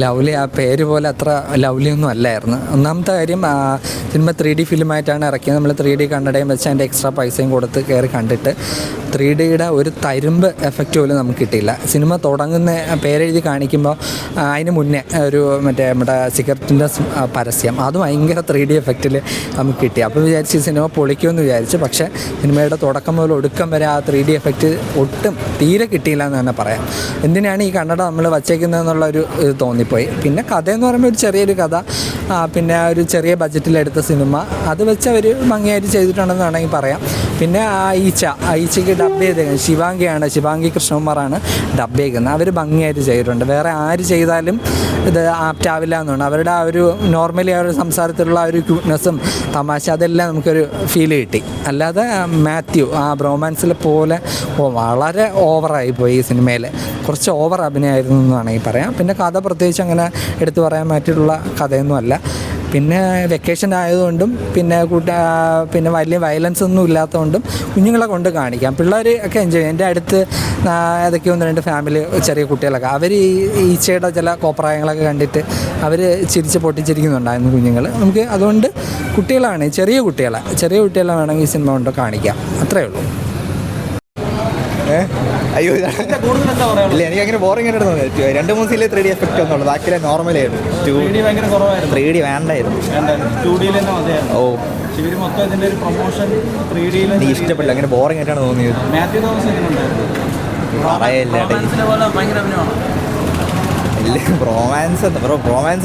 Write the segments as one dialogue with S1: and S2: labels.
S1: Lovely ആ പേര് പോലെ അത്ര ലവ്ലി ഒന്നും അല്ലായിരുന്നു. ഒന്നാമത്തെ കാര്യം സിനിമ 3D ഫിലിമായിട്ടാണ് ഇറക്കിയത്. നമ്മൾ 3D കണ്ണടയും വെച്ച് അതിൻ്റെ എക്സ്ട്രാ പൈസയും കൊടുത്ത് കയറി കണ്ടിട്ട് 3Dയുടെ ഒരു തരുമ്പ് എഫക്റ്റ് പോലും നമുക്ക് കിട്ടിയില്ല. സിനിമ തുടങ്ങുന്ന പേരെഴുതി കാണിക്കുമ്പോൾ അതിന് മുന്നേ ഒരു നമ്മുടെ സിഗരറ്റിൻ്റെ പരസ്യം അത് ഭയങ്കര 3D എഫക്റ്റിൽ നമുക്ക് കിട്ടി. അപ്പോൾ വിചാരിച്ച് ഈ സിനിമ പൊളിക്കുമെന്ന് വിചാരിച്ചു. പക്ഷേ സിനിമയുടെ തുടക്കം മുതൽ ഒടുക്കം വരെ ആ 3D എഫക്റ്റ് ഒട്ടും തീരെ കിട്ടിയില്ല എന്ന് തന്നെ പറയാം. എന്തിനാണ് ഈ കണ്ണട നമ്മൾ വച്ചേക്കുന്നതെന്നുള്ളൊരു ഇത് തോന്നിപ്പോയി. പിന്നെ കഥയെന്ന് പറയുമ്പോൾ ഒരു ചെറിയൊരു കഥ, പിന്നെ ഒരു ചെറിയ ബഡ്ജറ്റിലെടുത്ത സിനിമ, അത് വെച്ച് അവർ ഭംഗിയായിട്ട് ചെയ്തിട്ടുണ്ടെന്ന് വേണമെങ്കിൽ പറയാം. പിന്നെ ഈച്ചയ്ക്ക് ഡബ് ചെയ്തേക്കുന്നത് ശിവാംഗി കൃഷ്ണകുമാറാണ് ഡബ് ചെയ്യുന്നത്. അവർ ഭംഗിയായിട്ട് ചെയ്തിട്ടുണ്ട്. വേറെ ആര് ചെയ്താലും ഇത് ആപ്റ്റാവില്ല എന്നുണ്ട്. അവരുടെ ആ ഒരു നോർമലി ആ ഒരു സംസാരത്തിലുള്ള ആ ഒരു ക്യൂട്ട്നെസ്സും തമാശ അതെല്ലാം നമുക്കൊരു ഫീൽ കിട്ടി. അല്ലാതെ മാത്യു ആ ബ്രോമാൻസിലെ പോലെ വളരെ ഓവറായിപ്പോയി ഈ സിനിമയിൽ. കുറച്ച് ഓവർ അഭിനയമായിരുന്നു എന്ന് വേണമെങ്കിൽ പറയാം. പിന്നെ കഥ പ്രത്യേകിച്ച് അങ്ങനെ എടുത്തു പറയാൻ പറ്റിയിട്ടുള്ള കഥയൊന്നുമല്ല. പിന്നെ വെക്കേഷൻ ആയതുകൊണ്ടും പിന്നെ വലിയ വയലൻസ് ഒന്നും ഇല്ലാത്തതുകൊണ്ടും കുഞ്ഞുങ്ങളെ കൊണ്ട് കാണിക്കാം. പിള്ളേർ ഒക്കെ എൻജോയ് ചെയ്യും. എൻ്റെ അടുത്ത് ഏതൊക്കെ 1-2 ഫാമിലി ചെറിയ കുട്ടികളൊക്കെ അവർ ഈ ഈച്ചയുടെ ചില കോപ്രായങ്ങളൊക്കെ കണ്ടിട്ട് അവർ ചിരിച്ച് പൊട്ടിച്ചിരിക്കുന്നുണ്ടായിരുന്നു കുഞ്ഞുങ്ങൾ. നമുക്ക് അതുകൊണ്ട് കുട്ടികളാണ് ചെറിയ കുട്ടികളെ വേണമെങ്കിൽ ഈ സിനിമ കൊണ്ട് കാണിക്കാം. അത്രയേ ഉള്ളൂ.
S2: അയ്യോ ഇല്ല, എനിക്ക് അങ്ങനെ ബോറിംഗ് ആയിട്ട് തോന്നി. 2-3 സീനിൽ 3D എഫക്റ്റ് ഒന്നുള്ളൂ, ബാക്കിയിലെ നോർമലായിരുന്നു. 3D വേണ്ടായിരുന്നു. എനിക്ക് ഇഷ്ടപ്പെട്ടില്ല, അങ്ങനെ ബോറിംഗ് ആയിട്ടാണ് തോന്നിയത്. ഇല്ല, റൊമാൻസ്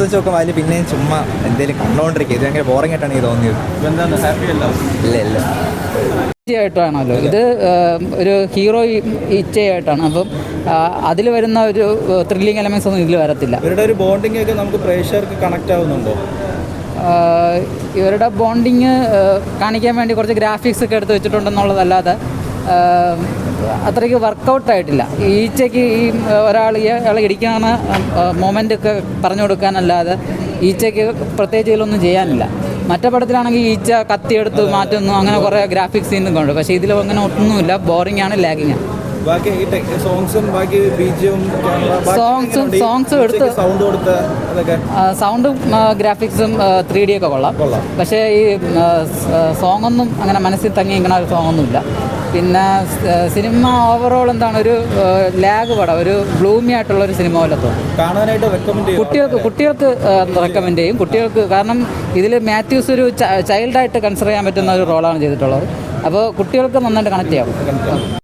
S2: വെച്ച് നോക്കുമ്പോൾ അതിൽ പിന്നെയും ചുമ്മാ എന്തെങ്കിലും കണ്ടുകൊണ്ടിരിക്കുക. ഇത് ഭയങ്കര ബോറിംഗ് ആയിട്ടാണ് എനിക്ക് തോന്നിയത്. ഇല്ല
S3: ആയിട്ടാണല്ലോ ഇത് ഒരു ഹീറോ ഇച്ഛയായിട്ടാണ്. അപ്പം അതിൽ വരുന്ന ഒരു ത്രില്ലിംഗ് എലമെന്റ്സ് ഒന്നും ഇതിൽ വരത്തില്ല.
S4: ഇവരുടെ ഒരു ബോണ്ടിങ് ഒക്കെ നമുക്ക് പ്രേക്ഷകർക്ക് കണക്ട് ആവുന്നുണ്ടോ?
S3: ഇവരുടെ ബോണ്ടിങ് കാണിക്കാൻ വേണ്ടി കുറച്ച് ഗ്രാഫിക്സ് ഒക്കെ എടുത്ത് വെച്ചിട്ടുണ്ടെന്നുള്ളതല്ലാതെ അത്രയ്ക്ക് വർക്കൗട്ടായിട്ടില്ല. ഈച്ചയ്ക്ക് ഈ ഇയാളെ ഇടിക്കുന്ന മൊമെൻ്റ് ഒക്കെ പറഞ്ഞു കൊടുക്കാനല്ലാതെ ഈച്ചയ്ക്ക് പ്രത്യേകിച്ച് ഇതിലൊന്നും ചെയ്യാനില്ല. മറ്റേ പടത്തിലാണെങ്കിൽ ഈച്ച കത്തിയെടുത്ത് മാറ്റുന്നു, അങ്ങനെ കുറേ ഗ്രാഫിക്സ് സീനൊക്കെ ഉണ്ട്. പക്ഷേ ഇതിൽ അങ്ങനെ ഒന്നുമില്ല. ബോറിംഗ് ആണ്, ലാഗിങ് ആണ്. സോങ്സും എടുത്ത് സൗണ്ടും ഗ്രാഫിക്സും 3D ഒക്കെ കൊള്ളാം. പക്ഷേ ഈ സോങ്ങൊന്നും അങ്ങനെ മനസ്സിൽ തങ്ങി ഇങ്ങനെ ഒരു സോങ്ങൊന്നുമില്ല. പിന്നെ സിനിമ ഓവറോൾ എന്താണ് ഒരു ലാഗ് പടം, ഒരു ഗ്ലൂമി ആയിട്ടുള്ളൊരു സിനിമ പോലെ തോന്നും. കുട്ടികൾക്ക് റെക്കമെൻഡ് ചെയ്യും. കുട്ടികൾക്ക് കാരണം ഇതിൽ മാത്യൂസ് ഒരു ചൈൽഡായിട്ട് കൺസിഡർ ചെയ്യാൻ പറ്റുന്ന ഒരു റോളാണ് ചെയ്തിട്ടുള്ളത്. അപ്പോൾ കുട്ടികൾക്ക് നന്നായിട്ട് കണക്ട് ചെയ്യാം.